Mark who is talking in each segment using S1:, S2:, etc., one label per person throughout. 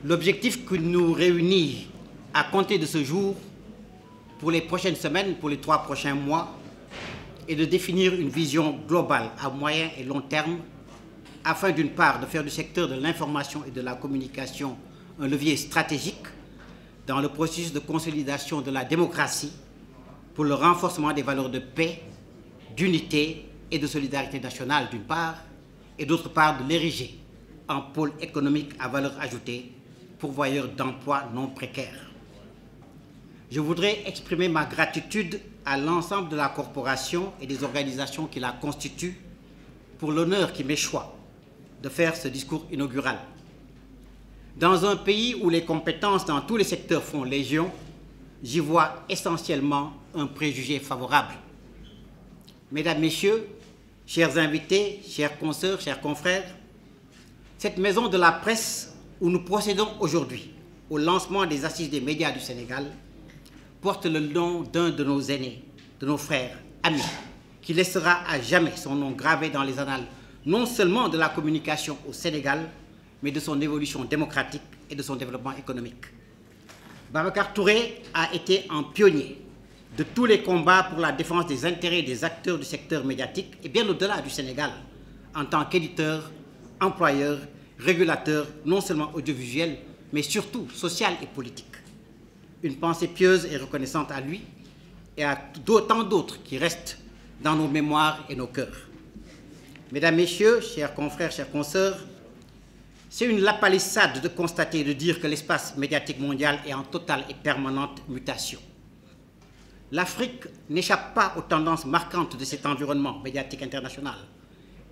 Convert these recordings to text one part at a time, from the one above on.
S1: L'objectif qui nous réunit à compter de ce jour, pour les prochaines semaines, pour les 3 prochains mois, est de définir une vision globale à moyen et long terme afin d'une part de faire du secteur de l'information et de la communication un levier stratégique dans le processus de consolidation de la démocratie pour le renforcement des valeurs de paix, d'unité et de solidarité nationale d'une part, et d'autre part de l'ériger en pôle économique à valeur ajoutée, pourvoyeur d'emplois non précaires. Je voudrais exprimer ma gratitude à l'ensemble de la corporation et des organisations qui la constituent pour l'honneur qui m'échoit de faire ce discours inaugural. Dans un pays où les compétences dans tous les secteurs font légion, j'y vois essentiellement un préjugé favorable. Mesdames, Messieurs, chers invités, chers consoeurs, chers confrères, cette maison de la presse où nous procédons aujourd'hui au lancement des assises des médias du Sénégal porte le nom d'un de nos aînés, de nos frères, amis, qui laissera à jamais son nom gravé dans les annales non seulement de la communication au Sénégal, mais de son évolution démocratique et de son développement économique. Babacar Touré a été un pionnier de tous les combats pour la défense des intérêts des acteurs du secteur médiatique et bien au-delà du Sénégal, en tant qu'éditeur, employeur, régulateur, non seulement audiovisuel, mais surtout social et politique. Une pensée pieuse et reconnaissante à lui et à tant d'autres qui restent dans nos mémoires et nos cœurs. Mesdames, Messieurs, chers confrères, chers consoeurs, c'est une lapalissade de constater et de dire que l'espace médiatique mondial est en totale et permanente mutation. L'Afrique n'échappe pas aux tendances marquantes de cet environnement médiatique international,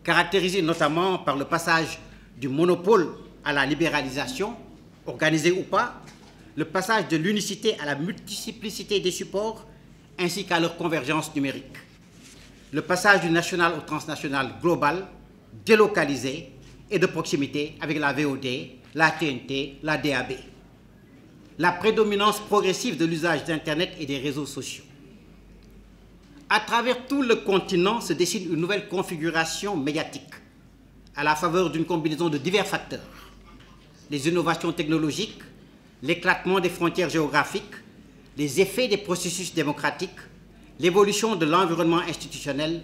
S1: caractérisé notamment par le passage du monopole à la libéralisation, organisée ou pas, le passage de l'unicité à la multiplicité des supports, ainsi qu'à leur convergence numérique. Le passage du national au transnational global, délocalisé et de proximité avec la VOD, la TNT, la DAB. La prédominance progressive de l'usage d'Internet et des réseaux sociaux. À travers tout le continent se dessine une nouvelle configuration médiatique, à la faveur d'une combinaison de divers facteurs. Les innovations technologiques, l'éclatement des frontières géographiques, les effets des processus démocratiques, l'évolution de l'environnement institutionnel,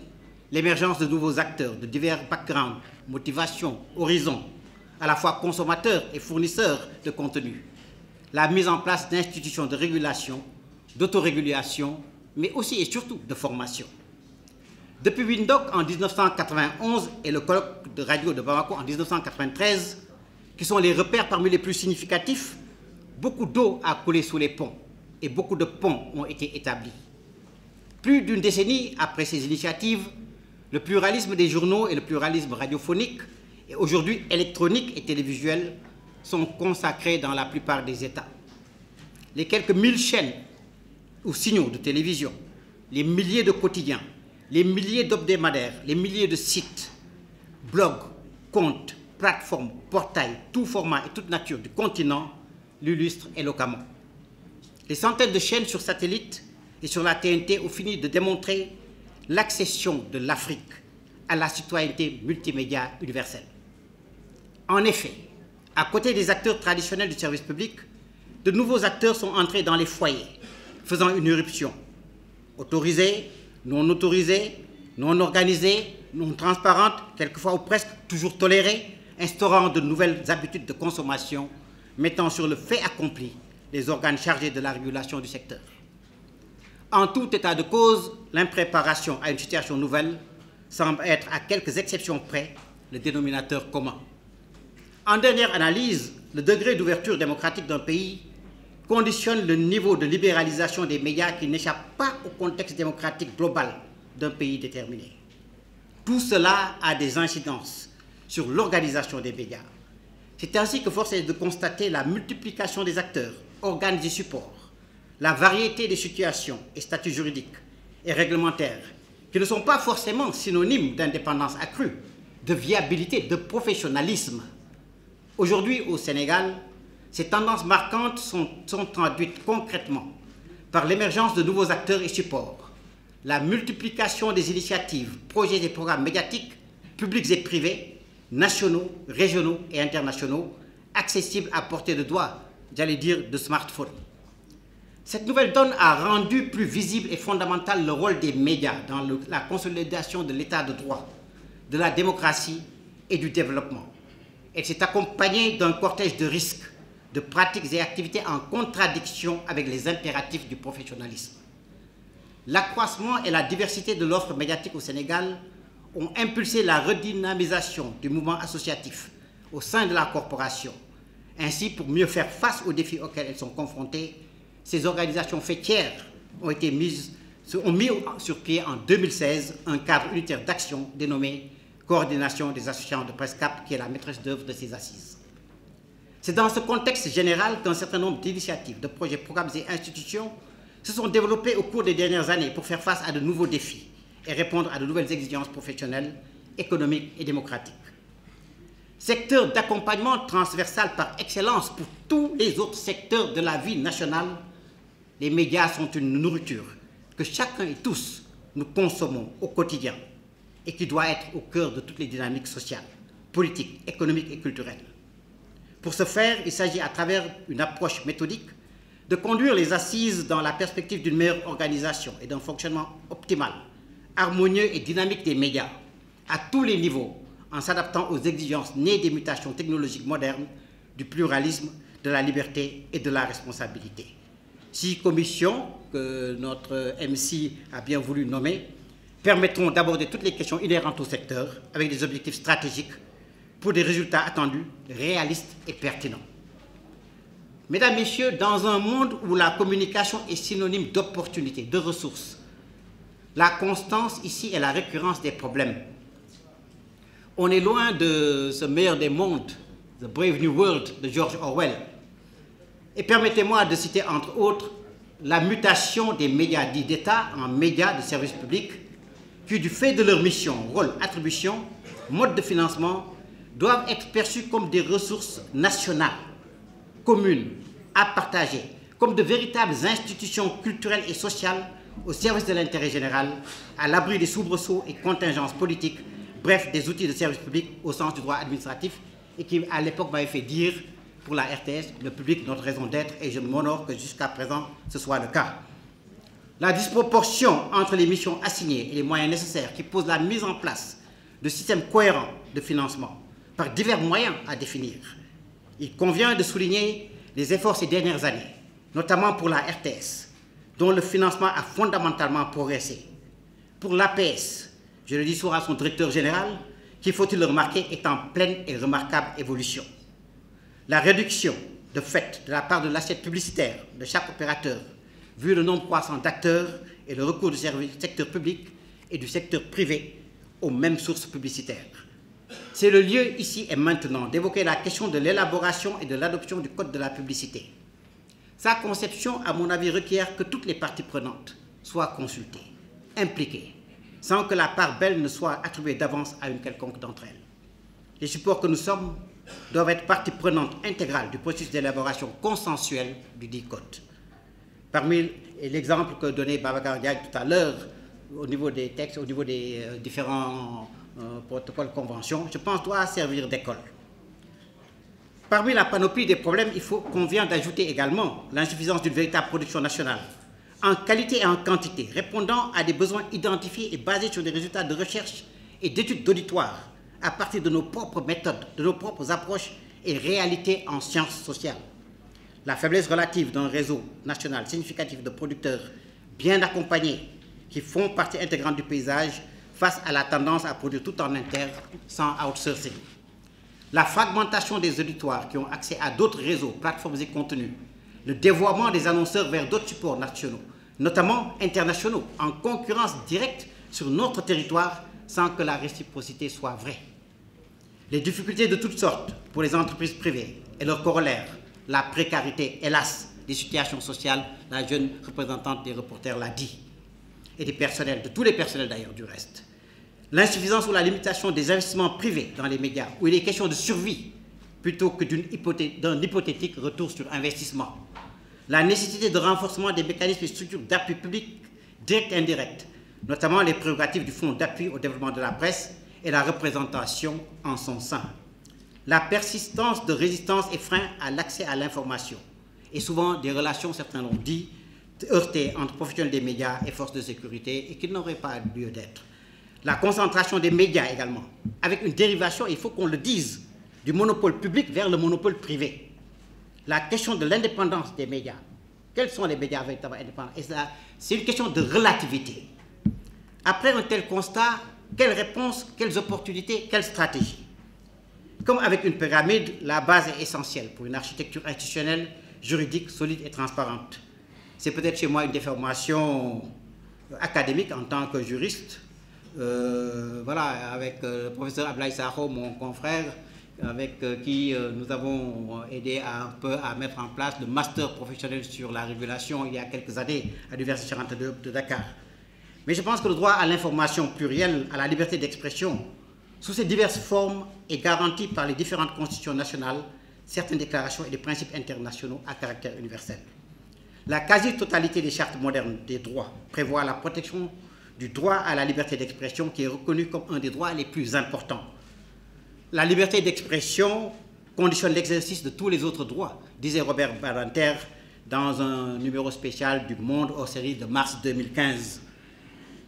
S1: l'émergence de nouveaux acteurs de divers backgrounds, motivations, horizons, à la fois consommateurs et fournisseurs de contenu, la mise en place d'institutions de régulation, d'autorégulation, mais aussi et surtout de formation. Depuis Windhoek en 1991 et le colloque de radio de Bamako en 1993, qui sont les repères parmi les plus significatifs, beaucoup d'eau a coulé sous les ponts et beaucoup de ponts ont été établis. Plus d'une décennie après ces initiatives, le pluralisme des journaux et le pluralisme radiophonique, et aujourd'hui électronique et télévisuel, sont consacrés dans la plupart des États. Les quelques 1000 chaînes ou signaux de télévision, les milliers de quotidiens, les milliers d'hebdomadaires, les milliers de sites, blogs, comptes, plateformes, portails, tout format et toute nature du continent l'illustrent éloquemment. Les centaines de chaînes sur satellite et sur la TNT ont fini de démontrer l'accession de l'Afrique à la citoyenneté multimédia universelle. En effet, à côté des acteurs traditionnels du service public, de nouveaux acteurs sont entrés dans les foyers, faisant une irruption. Autorisés, non autorisés, non organisés, non transparentes, quelquefois ou presque toujours tolérées, instaurant de nouvelles habitudes de consommation, mettant sur le fait accompli les organes chargés de la régulation du secteur. En tout état de cause, l'impréparation à une situation nouvelle semble être, à quelques exceptions près, le dénominateur commun. En dernière analyse, le degré d'ouverture démocratique d'un pays conditionne le niveau de libéralisation des médias qui n'échappe pas au contexte démocratique global d'un pays déterminé. Tout cela a des incidences sur l'organisation des médias. C'est ainsi que force est de constater la multiplication des acteurs, organes et supports, la variété des situations et statuts juridiques et réglementaires qui ne sont pas forcément synonymes d'indépendance accrue, de viabilité, de professionnalisme. Aujourd'hui, au Sénégal, ces tendances marquantes sont traduites concrètement par l'émergence de nouveaux acteurs et supports, la multiplication des initiatives, projets et programmes médiatiques, publics et privés, nationaux, régionaux et internationaux, accessibles à portée de doigt, j'allais dire de smartphone. Cette nouvelle donne a rendu plus visible et fondamental le rôle des médias dans la consolidation de l'état de droit, de la démocratie et du développement. Elle s'est accompagnée d'un cortège de risques, de pratiques et activités en contradiction avec les impératifs du professionnalisme. L'accroissement et la diversité de l'offre médiatique au Sénégal ont impulsé la redynamisation du mouvement associatif au sein de la corporation. Ainsi, pour mieux faire face aux défis auxquels elles sont confrontées, ces organisations fêtières ont mis sur pied en 2016 un cadre unitaire d'action dénommé Coordination des associations de presse CAP, qui est la maîtresse d'œuvre de ces assises. C'est dans ce contexte général qu'un certain nombre d'initiatives, de projets, programmes et institutions se sont développés au cours des dernières années pour faire face à de nouveaux défis et répondre à de nouvelles exigences professionnelles, économiques et démocratiques. Secteur d'accompagnement transversal par excellence pour tous les autres secteurs de la vie nationale, les médias sont une nourriture que chacun et tous nous consommons au quotidien et qui doit être au cœur de toutes les dynamiques sociales, politiques, économiques et culturelles. Pour ce faire, il s'agit à travers une approche méthodique de conduire les assises dans la perspective d'une meilleure organisation et d'un fonctionnement optimal, harmonieux et dynamique des médias à tous les niveaux, en s'adaptant aux exigences nées des mutations technologiques modernes, du pluralisme, de la liberté et de la responsabilité. 6 commissions que notre MC a bien voulu nommer permettront d'aborder toutes les questions inhérentes au secteur avec des objectifs stratégiques pour des résultats attendus, réalistes et pertinents. Mesdames, Messieurs, dans un monde où la communication est synonyme d'opportunité, de ressources, la constance ici est la récurrence des problèmes. On est loin de ce meilleur des mondes, The Brave New World de George Orwell. Et permettez-moi de citer entre autres la mutation des médias dits d'État en médias de service public qui, du fait de leur mission, rôle, attribution, mode de financement, doivent être perçus comme des ressources nationales, communes, à partager, comme de véritables institutions culturelles et sociales au service de l'intérêt général, à l'abri des soubresauts et contingences politiques, bref, des outils de service public au sens du droit administratif, et qui, à l'époque, m'avait fait dire, pour la RTS, le public, notre raison d'être, et je m'honore que jusqu'à présent, ce soit le cas. La disproportion entre les missions assignées et les moyens nécessaires qui pose la mise en place de systèmes cohérents de financement, par divers moyens à définir. Il convient de souligner les efforts ces dernières années, notamment pour la RTS, dont le financement a fondamentalement progressé. Pour l'APS, je le dis souvent à son directeur général, qui, faut-il le remarquer, est en pleine et remarquable évolution. La réduction de fait de la part de l'assiette publicitaire de chaque opérateur, vu le nombre croissant d'acteurs et le recours du secteur public et du secteur privé aux mêmes sources publicitaires. C'est le lieu ici et maintenant d'évoquer la question de l'élaboration et de l'adoption du Code de la publicité. Sa conception, à mon avis, requiert que toutes les parties prenantes soient consultées, impliquées, sans que la part belle ne soit attribuée d'avance à une quelconque d'entre elles. Les supports que nous sommes doivent être partie prenante intégrale du processus d'élaboration consensuelle du dit Code. Parmi l'exemple que donnait Babacar Diagne tout à l'heure, au niveau des textes, au niveau des différents protocoles, conventions, je pense doit servir d'école. Parmi la panoplie des problèmes, il convient d'ajouter également l'insuffisance d'une véritable production nationale, en qualité et en quantité, répondant à des besoins identifiés et basés sur des résultats de recherche et d'études d'auditoire, à partir de nos propres méthodes, de nos propres approches et réalités en sciences sociales. La faiblesse relative d'un réseau national significatif de producteurs bien accompagnés qui font partie intégrante du paysage face à la tendance à produire tout en interne sans outsourcing. La fragmentation des auditoires qui ont accès à d'autres réseaux, plateformes et contenus, le dévoiement des annonceurs vers d'autres supports nationaux, notamment internationaux, en concurrence directe sur notre territoire sans que la réciprocité soit vraie. Les difficultés de toutes sortes pour les entreprises privées et leurs corollaires, la précarité, hélas, des situations sociales, la jeune représentante des reporters l'a dit, et des personnels, de tous les personnels d'ailleurs du reste. L'insuffisance ou la limitation des investissements privés dans les médias, où il est question de survie plutôt que d'un hypothétique retour sur investissement. La nécessité de renforcement des mécanismes et structures d'appui public direct et indirect, notamment les prérogatives du Fonds d'appui au développement de la presse et la représentation en son sein. la persistance de résistance et frein à l'accès à l'information, et souvent des relations, certains l'ont dit, heurtées entre professionnels des médias et forces de sécurité et qui n'auraient pas lieu d'être. La concentration des médias également, avec une dérivation, il faut qu'on le dise, du monopole public vers le monopole privé. La question de l'indépendance des médias. Quels sont les médias véritablement indépendants? Et c'est une question de relativité. Après un tel constat, quelles réponses, quelles opportunités, quelles stratégies? Comme avec une pyramide, la base est essentielle pour une architecture institutionnelle, juridique, solide et transparente. C'est peut-être chez moi une déformation académique en tant que juriste. Voilà, avec le professeur Ablaye Sakho, mon confrère, avec qui nous avons aidé un peu à mettre en place le master professionnel sur la régulation il y a quelques années à l'Université Cheikh Anta Diop de Dakar. Mais je pense que le droit à l'information plurielle, à la liberté d'expression, sous ses diverses formes, est garanti par les différentes constitutions nationales, certaines déclarations et des principes internationaux à caractère universel. La quasi-totalité des chartes modernes des droits prévoit la protection du droit à la liberté d'expression qui est reconnu comme un des droits les plus importants. La liberté d'expression conditionne l'exercice de tous les autres droits, disait Robert Badinter dans un numéro spécial du Monde hors série de mars 2015.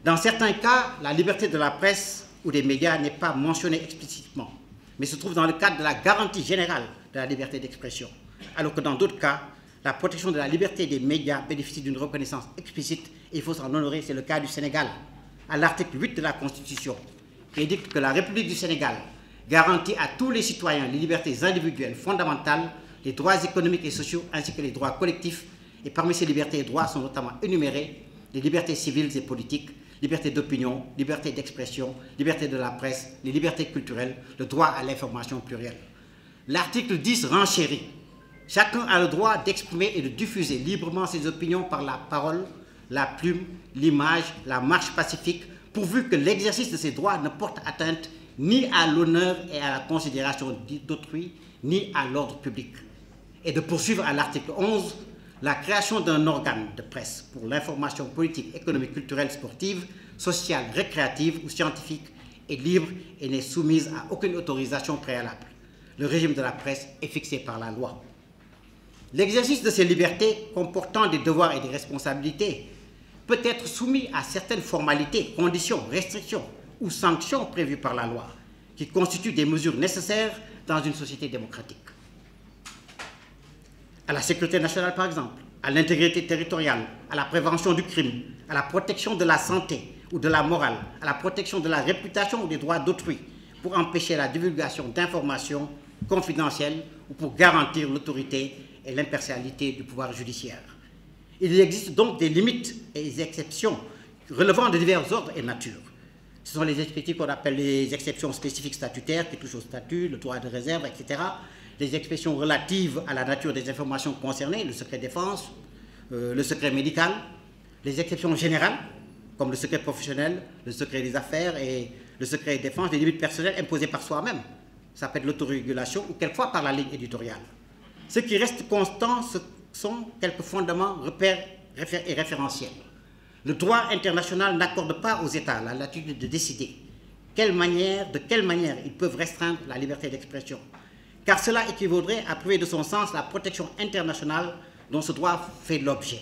S1: Dans certains cas, la liberté de la presse ou des médias n'est pas mentionnée explicitement, mais se trouve dans le cadre de la garantie générale de la liberté d'expression, alors que dans d'autres cas, la protection de la liberté des médias bénéficie d'une reconnaissance explicite, et il faut s'en honorer, c'est le cas du Sénégal, à l'article 8 de la Constitution, qui indique que la République du Sénégal garantit à tous les citoyens les libertés individuelles fondamentales, les droits économiques et sociaux, ainsi que les droits collectifs, et parmi ces libertés et droits sont notamment énumérés les libertés civiles et politiques, liberté d'opinion, liberté d'expression, liberté de la presse, les libertés culturelles, le droit à l'information plurielle. L'article 10 renchérit. Chacun a le droit d'exprimer et de diffuser librement ses opinions par la parole, la plume, l'image, la marche pacifique, pourvu que l'exercice de ces droits ne porte atteinte ni à l'honneur et à la considération d'autrui, ni à l'ordre public. Et de poursuivre à l'article 11 la création d'un organe de presse pour l'information politique, économique, culturelle, sportive, sociale, récréative ou scientifique est libre et n'est soumise à aucune autorisation préalable. Le régime de la presse est fixé par la loi. L'exercice de ces libertés, comportant des devoirs et des responsabilités, peut être soumis à certaines formalités, conditions, restrictions ou sanctions prévues par la loi, qui constituent des mesures nécessaires dans une société démocratique. À la sécurité nationale, par exemple, à l'intégrité territoriale, à la prévention du crime, à la protection de la santé ou de la morale, à la protection de la réputation ou des droits d'autrui, pour empêcher la divulgation d'informations confidentielles ou pour garantir l'autorité et l'impartialité du pouvoir judiciaire. Il existe donc des limites et des exceptions relevant de divers ordres et natures. Ce sont les exceptions qu'on appelle les exceptions spécifiques statutaires qui touchent au statut, le droit de réserve, etc. Les exceptions relatives à la nature des informations concernées, le secret défense, le secret médical, les exceptions générales, comme le secret professionnel, le secret des affaires et le secret défense, les limites personnelles imposées par soi-même. Ça peut être l'autorégulation ou quelquefois par la ligne éditoriale. Ce qui reste constant, ce sont quelques fondements, repères et référentiels. Le droit international n'accorde pas aux États la latitude de décider de quelle manière ils peuvent restreindre la liberté d'expression, car cela équivaudrait à priver de son sens la protection internationale dont ce droit fait l'objet.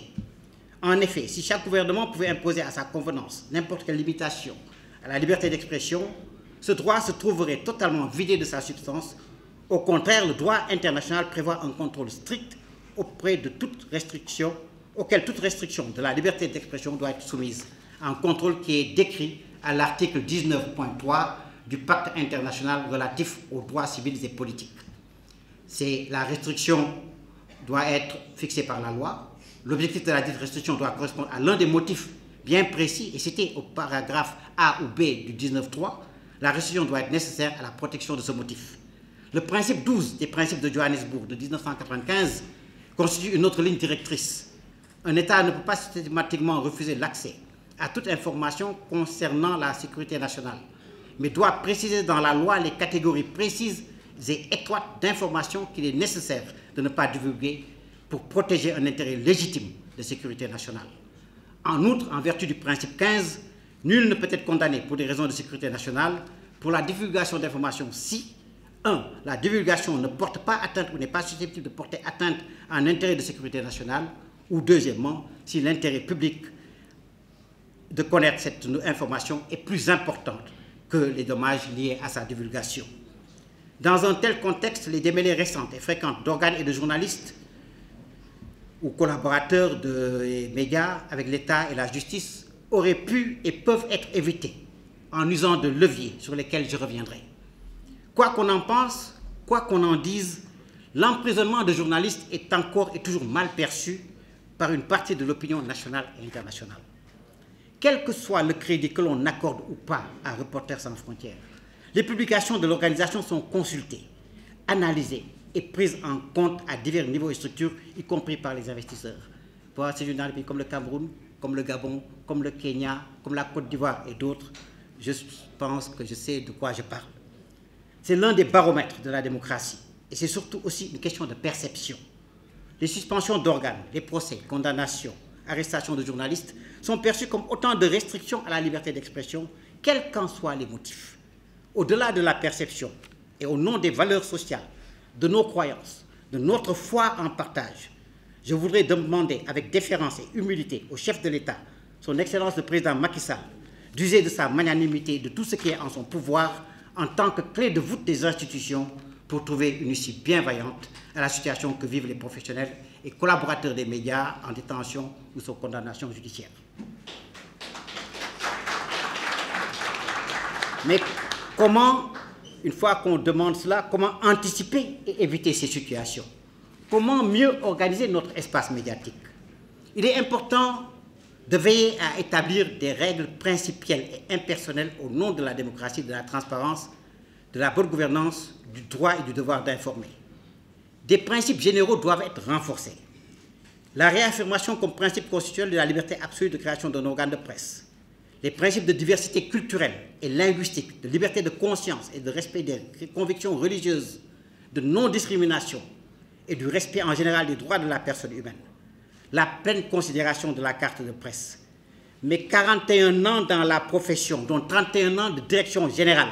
S1: En effet, si chaque gouvernement pouvait imposer à sa convenance n'importe quelle limitation à la liberté d'expression, ce droit se trouverait totalement vidé de sa substance. Au contraire, le droit international prévoit un contrôle strict auquel toute restriction de la liberté d'expression doit être soumise, un contrôle qui est décrit à l'article 19.3 du pacte international relatif aux droits civils et politiques. La restriction doit être fixée par la loi. L'objectif de la dite restriction doit correspondre à l'un des motifs bien précis, et c'était au paragraphe A ou B du 19.3. La restriction doit être nécessaire à la protection de ce motif. Le principe 12 des principes de Johannesburg de 1995 constitue une autre ligne directrice. Un État ne peut pas systématiquement refuser l'accès à toute information concernant la sécurité nationale, mais doit préciser dans la loi les catégories précises et étroites d'informations qu'il est nécessaire de ne pas divulguer pour protéger un intérêt légitime de sécurité nationale. En outre, en vertu du principe 15, nul ne peut être condamné pour des raisons de sécurité nationale pour la divulgation d'informations si, 1. La divulgation ne porte pas atteinte ou n'est pas susceptible de porter atteinte à un intérêt de sécurité nationale, ou deuxièmement, si l'intérêt public de connaître cette information est plus important que les dommages liés à sa divulgation. Dans un tel contexte, les démêlés récentes et fréquentes d'organes et de journalistes ou collaborateurs des médias avec l'État et la justice auraient pu et peuvent être évités en usant de leviers sur lesquels je reviendrai. Quoi qu'on en pense, quoi qu'on en dise, l'emprisonnement de journalistes est encore et toujours mal perçu par une partie de l'opinion nationale et internationale. Quel que soit le crédit que l'on accorde ou pas à Reporters sans frontières, les publications de l'organisation sont consultées, analysées et prises en compte à divers niveaux et structures, y compris par les investisseurs. Pour séjourner dans des pays comme le Cameroun, comme le Gabon, comme le Kenya, comme la Côte d'Ivoire et d'autres, je pense que je sais de quoi je parle. C'est l'un des baromètres de la démocratie et c'est surtout aussi une question de perception. Les suspensions d'organes, les procès, condamnations, arrestations de journalistes sont perçues comme autant de restrictions à la liberté d'expression, quels qu'en soient les motifs. Au-delà de la perception et au nom des valeurs sociales, de nos croyances, de notre foi en partage, je voudrais demander avec déférence et humilité au chef de l'État, son Excellence le Président Macky Sall, d'user de sa magnanimité, de tout ce qui est en son pouvoir, en tant que clé de voûte des institutions, pour trouver une issue bienveillante à la situation que vivent les professionnels et collaborateurs des médias en détention ou sous condamnation judiciaire. Mais comment, une fois qu'on demande cela, comment anticiper et éviter ces situations? Comment mieux organiser notre espace médiatique? Il est important de veiller à établir des règles principielles et impersonnelles au nom de la démocratie, de la transparence, de la bonne gouvernance, du droit et du devoir d'informer. Des principes généraux doivent être renforcés. La réaffirmation comme principe constitutionnel de la liberté absolue de création d'un organe de presse, les principes de diversité culturelle et linguistique, de liberté de conscience et de respect des convictions religieuses, de non-discrimination et du respect en général des droits de la personne humaine, la pleine considération de la carte de presse. Mais 41 ans dans la profession, dont 31 ans de direction générale,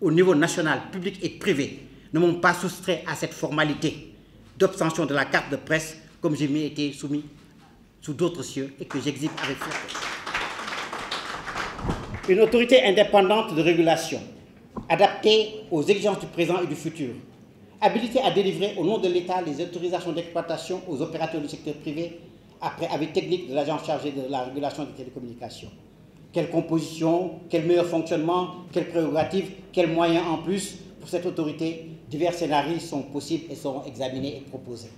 S1: au niveau national, public et privé, ne m'ont pas soustrait à cette formalité d'obtention de la carte de presse comme j'ai été soumis sous d'autres cieux et que j'exhibe avec fierté. Une autorité indépendante de régulation, adaptée aux exigences du présent et du futur, habilitée à délivrer au nom de l'État les autorisations d'exploitation aux opérateurs du secteur privé après avis technique de l'agence chargé de la régulation des télécommunications. Quelle composition, quel meilleur fonctionnement, quelles prérogatives, quels moyens en plus pour cette autorité? Divers scénarios sont possibles et seront examinés et proposés.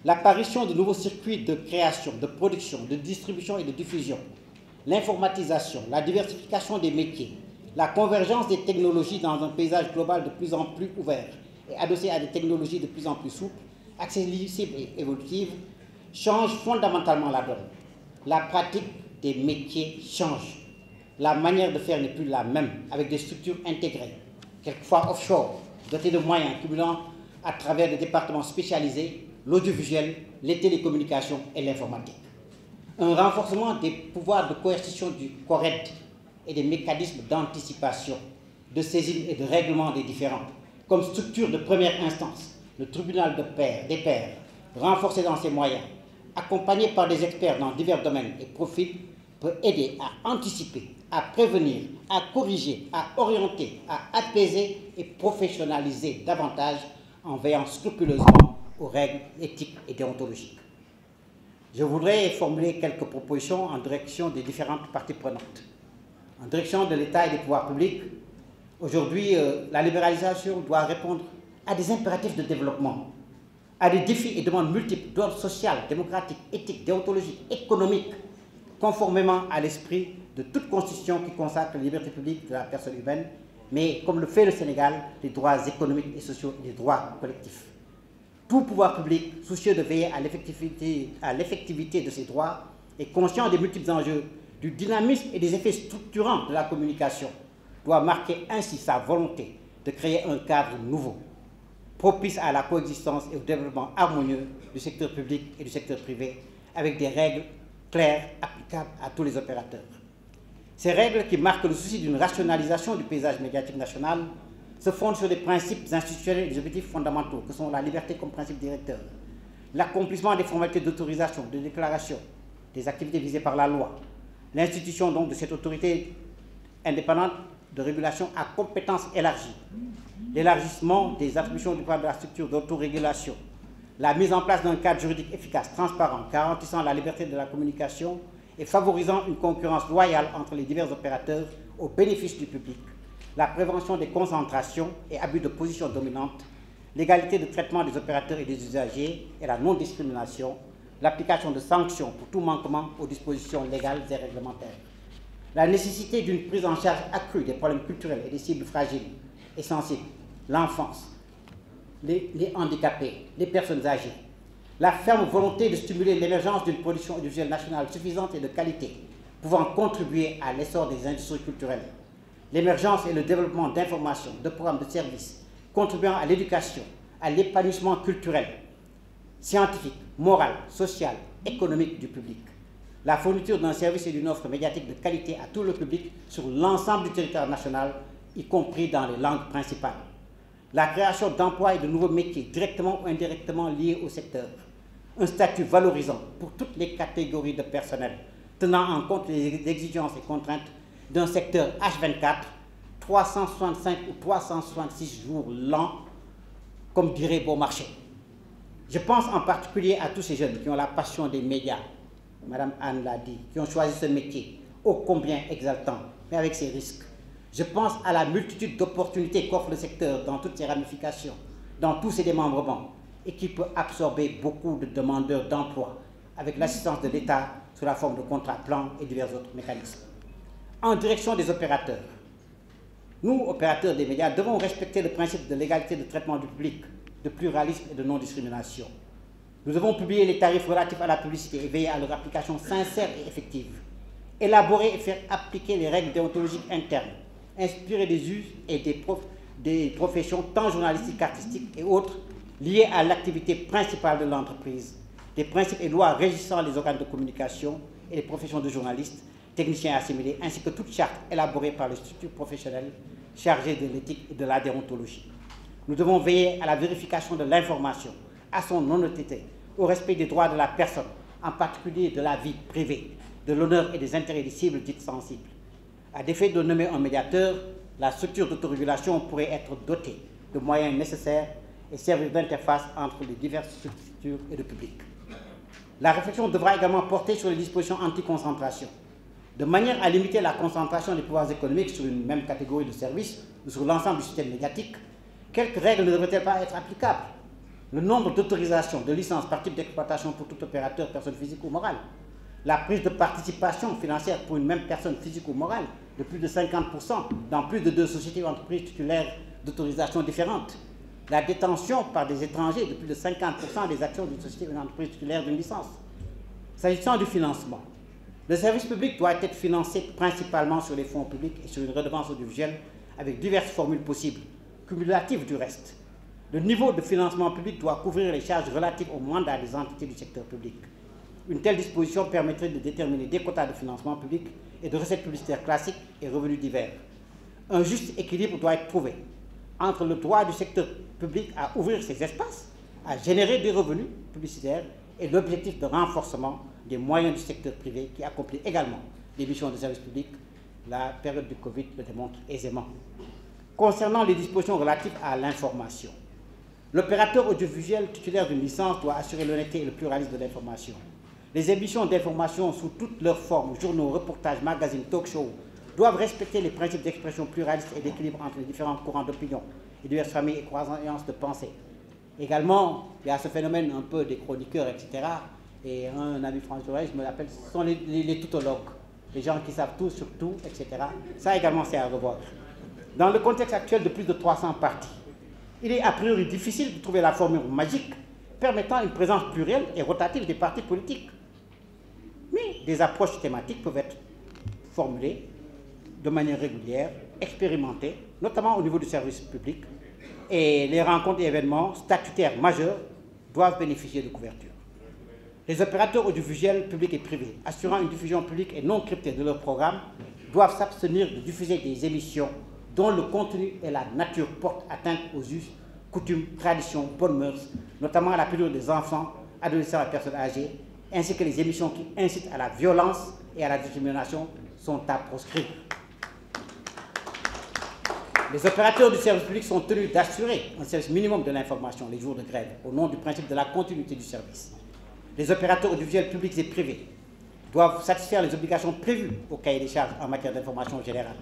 S1: L'apparition de nouveaux circuits de création, de production, de distribution et de diffusion, l'informatisation, la diversification des métiers, la convergence des technologies dans un paysage global de plus en plus ouvert et adossé à des technologies de plus en plus souples, accessibles et évolutives, changent fondamentalement la donne. La pratique des métiers change. La manière de faire n'est plus la même, avec des structures intégrées, quelquefois offshore, dotées de moyens cumulant à travers des départements spécialisés, l'audiovisuel, les télécommunications et l'informatique. Un renforcement des pouvoirs de coercition du CORED et des mécanismes d'anticipation, de saisine et de règlement des différends, comme structure de première instance, le tribunal des pairs, renforcé dans ses moyens, accompagné par des experts dans divers domaines et profils, peut aider à anticiper, à prévenir, à corriger, à orienter, à apaiser et professionnaliser davantage en veillant scrupuleusement aux règles éthiques et déontologiques. Je voudrais formuler quelques propositions en direction des différentes parties prenantes. En direction de l'État et des pouvoirs publics, aujourd'hui, la libéralisation doit répondre à des impératifs de développement, à des défis et demandes multiples d'ordre social, démocratique, éthique, déontologique, économique, conformément à l'esprit de toute constitution qui consacre les libertés publiques de la personne humaine, mais comme le fait le Sénégal, les droits économiques et sociaux et les droits collectifs. Tout pouvoir public, soucieux de veiller à l'effectivité de ces droits et conscient des multiples enjeux, du dynamisme et des effets structurants de la communication, doit marquer ainsi sa volonté de créer un cadre nouveau, propice à la coexistence et au développement harmonieux du secteur public et du secteur privé, avec des règles claires applicables à tous les opérateurs. Ces règles qui marquent le souci d'une rationalisation du paysage médiatique national se fonde sur des principes institutionnels et des objectifs fondamentaux, que sont la liberté comme principe directeur, l'accomplissement des formalités d'autorisation, de déclaration, des activités visées par la loi, l'institution donc de cette autorité indépendante de régulation à compétence élargie, l'élargissement des attributions du pouvoir de la structure d'autorégulation, la mise en place d'un cadre juridique efficace, transparent, garantissant la liberté de la communication et favorisant une concurrence loyale entre les divers opérateurs au bénéfice du public, la prévention des concentrations et abus de position dominante, l'égalité de traitement des opérateurs et des usagers et la non-discrimination, l'application de sanctions pour tout manquement aux dispositions légales et réglementaires, la nécessité d'une prise en charge accrue des problèmes culturels et des cibles fragiles et sensibles, l'enfance, les handicapés, les personnes âgées, la ferme volonté de stimuler l'émergence d'une production audiovisuelle nationale suffisante et de qualité, pouvant contribuer à l'essor des industries culturelles, l'émergence et le développement d'informations, de programmes de services, contribuant à l'éducation, à l'épanouissement culturel, scientifique, moral, social, économique du public, la fourniture d'un service et d'une offre médiatique de qualité à tout le public sur l'ensemble du territoire national, y compris dans les langues principales, la création d'emplois et de nouveaux métiers directement ou indirectement liés au secteur, un statut valorisant pour toutes les catégories de personnel, tenant en compte les exigences et contraintes d'un secteur H24, 365 ou 366 jours l'an, comme dirait Beaumarchais. Je pense en particulier à tous ces jeunes qui ont la passion des médias, Madame Anne l'a dit, qui ont choisi ce métier, ô combien exaltant, mais avec ses risques. Je pense à la multitude d'opportunités qu'offre le secteur dans toutes ses ramifications, dans tous ses démembrements, et qui peut absorber beaucoup de demandeurs d'emploi avec l'assistance de l'État sous la forme de contrats plans et divers autres mécanismes. En direction des opérateurs, nous, opérateurs des médias, devons respecter le principe de l'égalité de traitement du public, de pluralisme et de non-discrimination. Nous devons publier les tarifs relatifs à la publicité et veiller à leur application sincère et effective, élaborer et faire appliquer les règles déontologiques internes, inspirer des us et des professions tant journalistiques qu'artistiques et autres liées à l'activité principale de l'entreprise, des principes et lois régissant les organes de communication et les professions de journalistes, techniciens assimilés, ainsi que toute charte élaborée par les structures professionnelles chargées de l'éthique et de la déontologie. Nous devons veiller à la vérification de l'information, à son honnêteté, au respect des droits de la personne, en particulier de la vie privée, de l'honneur et des intérêts des cibles dites sensibles. À défaut de nommer un médiateur, la structure d'autorégulation pourrait être dotée de moyens nécessaires et servir d'interface entre les diverses structures et le public. La réflexion devra également porter sur les dispositions anti-concentration, de manière à limiter la concentration des pouvoirs économiques sur une même catégorie de services ou sur l'ensemble du système médiatique. Quelques règles ne devraient-elles pas être applicables? Le nombre d'autorisations, de licences par type d'exploitation pour tout opérateur, personne physique ou morale, la prise de participation financière pour une même personne physique ou morale de plus de 50% dans plus de 2 sociétés ou entreprises titulaires d'autorisations différentes, la détention par des étrangers de plus de 50% des actions d'une société ou d'une entreprise titulaire d'une licence. S'agissant du financement, le service public doit être financé principalement sur les fonds publics et sur une redevance audiovisuelle avec diverses formules possibles, cumulatives du reste. Le niveau de financement public doit couvrir les charges relatives au mandat des entités du secteur public. Une telle disposition permettrait de déterminer des quotas de financement public et de recettes publicitaires classiques et revenus divers. Un juste équilibre doit être trouvé entre le droit du secteur public à ouvrir ses espaces, à générer des revenus publicitaires et l'objectif de renforcement des moyens du secteur privé qui accomplit également des missions de service public. La période du Covid le démontre aisément. Concernant les dispositions relatives à l'information, l'opérateur audiovisuel titulaire d'une licence doit assurer l'honnêteté et le pluralisme de l'information. Les émissions d'information sous toutes leurs formes, journaux, reportages, magazines, talk-shows, doivent respecter les principes d'expression pluraliste et d'équilibre entre les différents courants d'opinion et diverses familles et croyances de pensée. Également, il y a ce phénomène un peu des chroniqueurs, etc. Et un ami français, je me l'appelle, ce sont les toutologues, les gens qui savent tout sur tout, etc. Ça également, c'est à revoir. Dans le contexte actuel de plus de 300 partis, il est a priori difficile de trouver la formule magique permettant une présence plurielle et rotative des partis politiques. Mais des approches thématiques peuvent être formulées de manière régulière, expérimentées, notamment au niveau du service public, et les rencontres et événements statutaires majeurs doivent bénéficier de couverture. Les opérateurs audiovisuels publics et privés, assurant une diffusion publique et non cryptée de leurs programmes, doivent s'abstenir de diffuser des émissions dont le contenu et la nature portent atteinte aux us, coutumes, traditions, bonnes mœurs, notamment à la culture des enfants, adolescents et personnes âgées, ainsi que les émissions qui incitent à la violence et à la discrimination sont à proscrire. Les opérateurs du service public sont tenus d'assurer un service minimum de l'information les jours de grève au nom du principe de la continuité du service. Les opérateurs audiovisuels publics et privés doivent satisfaire les obligations prévues au cahier des charges en matière d'information générale.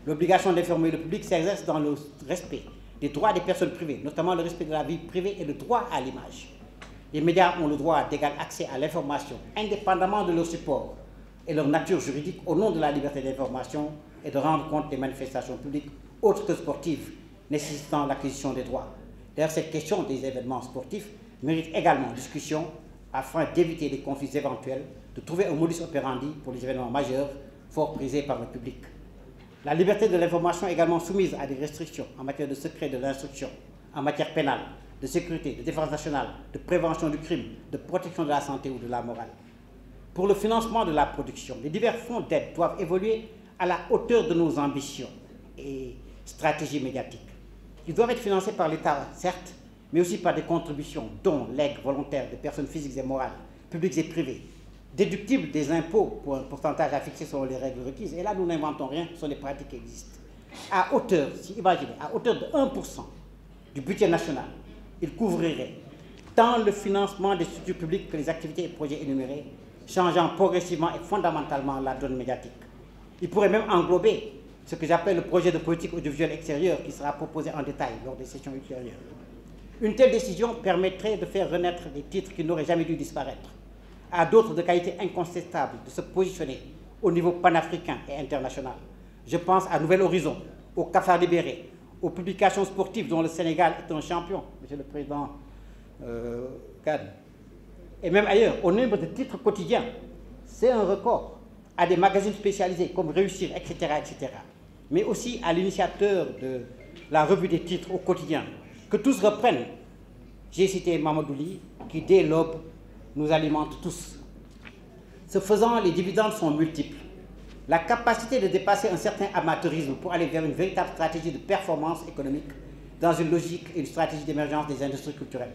S1: L'obligation d'informer le public s'exerce dans le respect des droits des personnes privées, notamment le respect de la vie privée et le droit à l'image. Les médias ont le droit d'égal accès à l'information, indépendamment de leur support et leur nature juridique, au nom de la liberté d'information et de rendre compte des manifestations publiques autres que sportives, nécessitant l'acquisition des droits. D'ailleurs, cette question des événements sportifs mérite également discussion afin d'éviter des conflits éventuels, de trouver un modus operandi pour les événements majeurs, fort prisés par le public. La liberté de l'information est également soumise à des restrictions en matière de secret de l'instruction, en matière pénale, de sécurité, de défense nationale, de prévention du crime, de protection de la santé ou de la morale. Pour le financement de la production, les divers fonds d'aide doivent évoluer à la hauteur de nos ambitions et stratégies médiatiques. Ils doivent être financés par l'État, certes, mais aussi par des contributions, dons, legs volontaires de personnes physiques et morales, publiques et privées, déductibles des impôts pour un pourcentage à fixer selon les règles requises. Et là, nous n'inventons rien, ce sont des pratiques qui existent. À hauteur, imaginez, à hauteur de 1% du budget national, il couvrirait tant le financement des structures publiques que les activités et projets énumérés, changeant progressivement et fondamentalement la donne médiatique. Il pourrait même englober ce que j'appelle le projet de politique audiovisuelle extérieure qui sera proposé en détail lors des sessions ultérieures. Une telle décision permettrait de faire renaître des titres qui n'auraient jamais dû disparaître, à d'autres de qualité incontestable de se positionner au niveau panafricain et international. Je pense à Nouvel Horizon, au Cafard Libéré, aux publications sportives dont le Sénégal est un champion, Monsieur le Président Kane, et même ailleurs, au nombre de titres quotidiens. C'est un record, à des magazines spécialisés comme Réussir, etc., etc., mais aussi à l'initiateur de la revue des titres au quotidien, que tous reprennent. J'ai cité Mamadou Ly, qui dès l'aube nous alimente tous. Ce faisant, les dividendes sont multiples. La capacité de dépasser un certain amateurisme pour aller vers une véritable stratégie de performance économique dans une logique et une stratégie d'émergence des industries culturelles.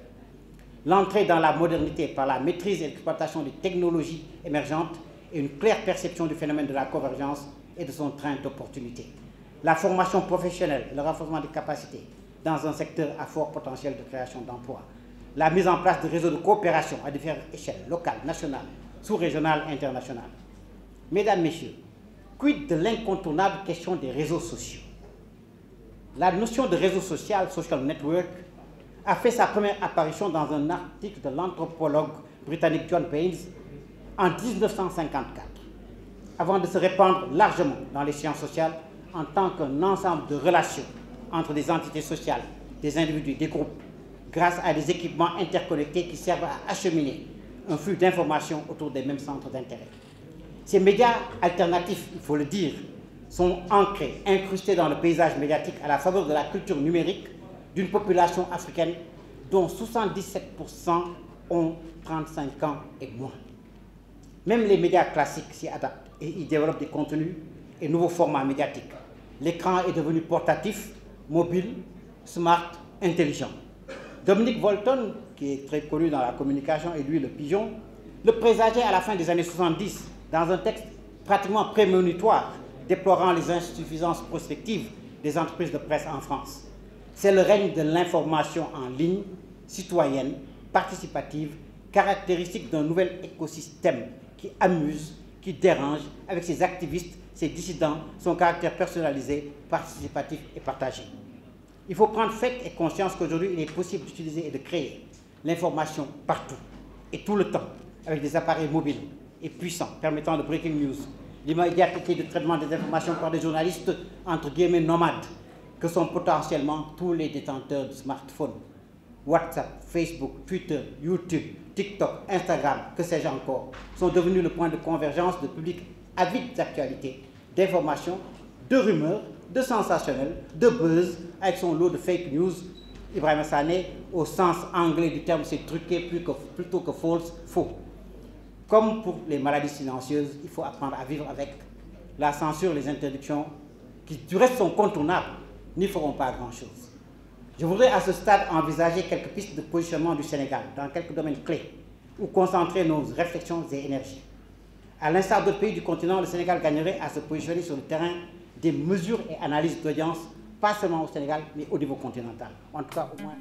S1: L'entrée dans la modernité par la maîtrise et l'exploitation des technologies émergentes et une claire perception du phénomène de la convergence et de son train d'opportunité. La formation professionnelle, le renforcement des capacités dans un secteur à fort potentiel de création d'emplois. La mise en place de réseaux de coopération à différentes échelles, locales, nationales, sous-régionales, internationales. Mesdames, Messieurs, quid de l'incontournable question des réseaux sociaux? La notion de réseau social, social network, a fait sa première apparition dans un article de l'anthropologue britannique John Paynes en 1954, avant de se répandre largement dans les sciences sociales en tant qu'un ensemble de relations entre des entités sociales, des individus, des groupes, grâce à des équipements interconnectés qui servent à acheminer un flux d'informations autour des mêmes centres d'intérêt. Ces médias alternatifs, il faut le dire, sont ancrés, incrustés dans le paysage médiatique à la faveur de la culture numérique d'une population africaine dont 77% ont 35 ans et moins. Même les médias classiques s'y adaptent et y développent des contenus et nouveaux formats médiatiques. L'écran est devenu portatif, mobile, smart, intelligent. Dominique Bolton, qui est très connu dans la communication, et lui le pigeon, le présageait à la fin des années 70 dans un texte pratiquement prémonitoire déplorant les insuffisances prospectives des entreprises de presse en France. C'est le règne de l'information en ligne, citoyenne, participative, caractéristique d'un nouvel écosystème qui amuse, qui dérange, avec ses activistes, ses dissidents, son caractère personnalisé, participatif et partagé. Il faut prendre fait et conscience qu'aujourd'hui, il est possible d'utiliser et de créer l'information partout et tout le temps, avec des appareils mobiles et puissants permettant de breaking news, l'immédiateté de traitement des informations par des journalistes, entre guillemets, nomades, que sont potentiellement tous les détenteurs de smartphones. WhatsApp, Facebook, Twitter, YouTube, TikTok, Instagram, que sais-je encore, sont devenus le point de convergence de publics avides d'actualité, d'informations, de rumeurs, de sensationnels, de buzz, avec son lot de fake news. Ibrahima Sané, au sens anglais du terme, c'est truqué plutôt que false, faux. Comme pour les maladies silencieuses, il faut apprendre à vivre avec la censure, les interdictions qui du reste sont contournables, n'y feront pas grand-chose. Je voudrais à ce stade envisager quelques pistes de positionnement du Sénégal dans quelques domaines clés où concentrer nos réflexions et énergies. À l'instar d'autres pays du continent, le Sénégal gagnerait à se positionner sur le terrain des mesures et analyses d'audience, pas seulement au Sénégal, mais au niveau continental. En tout cas, au moins...